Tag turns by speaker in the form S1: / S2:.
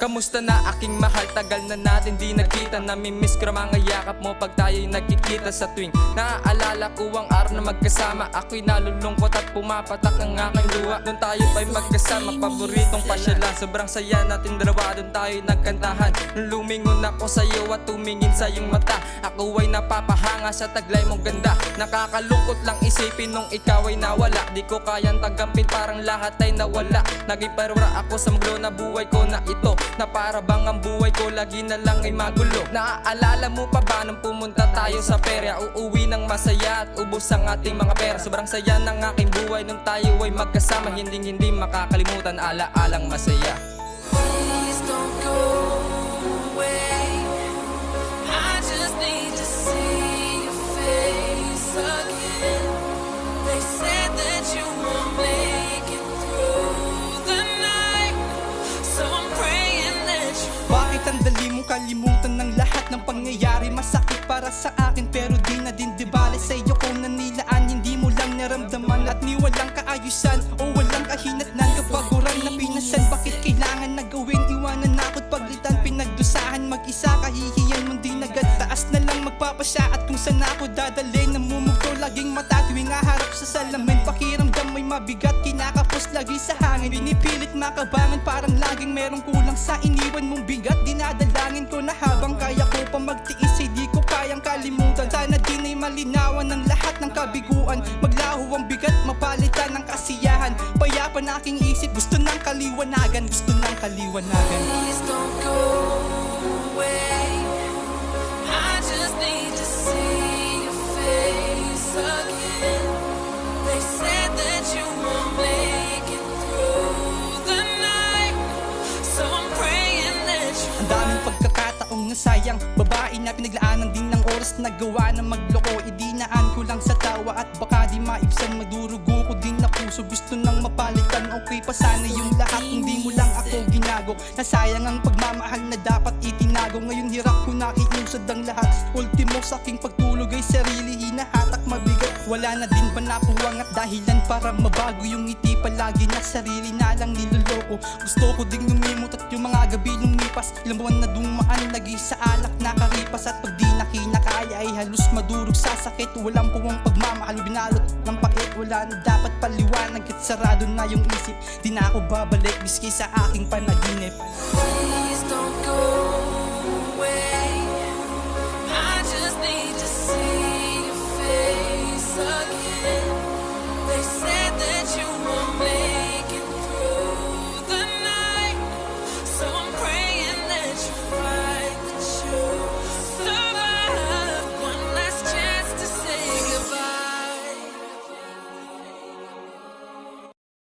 S1: Kamusta na aking mahal, tagal na natin di nagkita. Namimiss ko mga yakap mo pag tayo'y nagkikita. Sa tuwing naaalala ko ang araw na magkasama, ako'y nalulungkot at pumapatak ang aking luha. Doon tayo pa'y magkasama, paboritong pasyalan. Sobrang saya natin dalawa, doon tayo'y nagkantahan. Nung lumingon ako sa'yo at tumingin sa iyong mata, ako ay napapahanga sa taglay mong ganda. Nakakalungkot lang isipin nung ikaw ay nawala. Di ko kayang tagampin, parang lahat ay nawala. Naging parura ako sa maglo na buhay ko na ito, na para bang ang buhay ko lagi na lang ay magulo. Naaalala mo pa ba nung pumunta tayo sa perya? Uuwi ng masaya at ubos ang ating mga pera. Sobrang saya ng aking buhay nung tayo ay magkasama. Hindi makakalimutan, ala-alang masaya.
S2: Please don't go away. I just need to see your face again. They said that you won't make it through the night, so I'm praying that you.
S3: Bakit ang dali mong kalimutan ng lahat ng pangyayari? Masakit para sa akin pero di na din dibali. Sa iyo ko nanilaan, hindi mo lang naramdaman. At ni walang kaayusan o walang kahinatnan. Kapaguran na pinasan, bakit kailangan na gawin? Iwanan na ako't paglitan, pinagdusahan mag-isa. Kahihiyan mong di nagad, taas na lang magpapasya. At kung saan ako dadalhin, namumugto laging mata tuwing aharap sa salamin. Pakiramdam may mabigat, kinakapos lagi sa hangin. Pinipilit makabangan, parang laging merong kulang sa iniwan mong bigat. Dinadalangin ko na habang kaya ko pa magtiis, ay di ko kayang kalimutan. Sana din ay malinawan ng lahat ng kabiguan. Maglaho ang bigat, mapalitan ng kasiyahan. Payapa na aking isip, gusto ng kaliwanagan. Gusto ng kaliwanagan.
S2: Please don't go away. I just need to see your face again. They said that you won't make it through the night, so I'm praying that you.
S3: Ang daming pagkakataong nasayang, babae na pinaglaanan din ng oras na gawa na magloko. Idinaan ko lang sa tawa at baka di maibsan, madurugo ko din na puso. Gusto nang mapalitan, okay pa sana yung lahat kung di mo lang ako ginago. Nasayang ang pagmamahal na dapat itinago. Ngayon hirap ko nakiusad ang lahat. Ultimo sa aking pagtulog ay sarili hinahatak mabigat. Wala na din ba napuwang at dahilan para mabago yung ngiti? Palagi na sarili na lang niloloko. Gusto ko ding lumimot at yung mga gabi lumipas. Ilang buwan na dumaan, lagi sa alak nakaripas. At pag di na kinakaya ay halos madurog sa sakit. Walang puwang pagmamahal, binalot ng pakit. Wala na dapat paliwanag at sarado na yung isip. Di na ako babalik miski sa aking panaginip.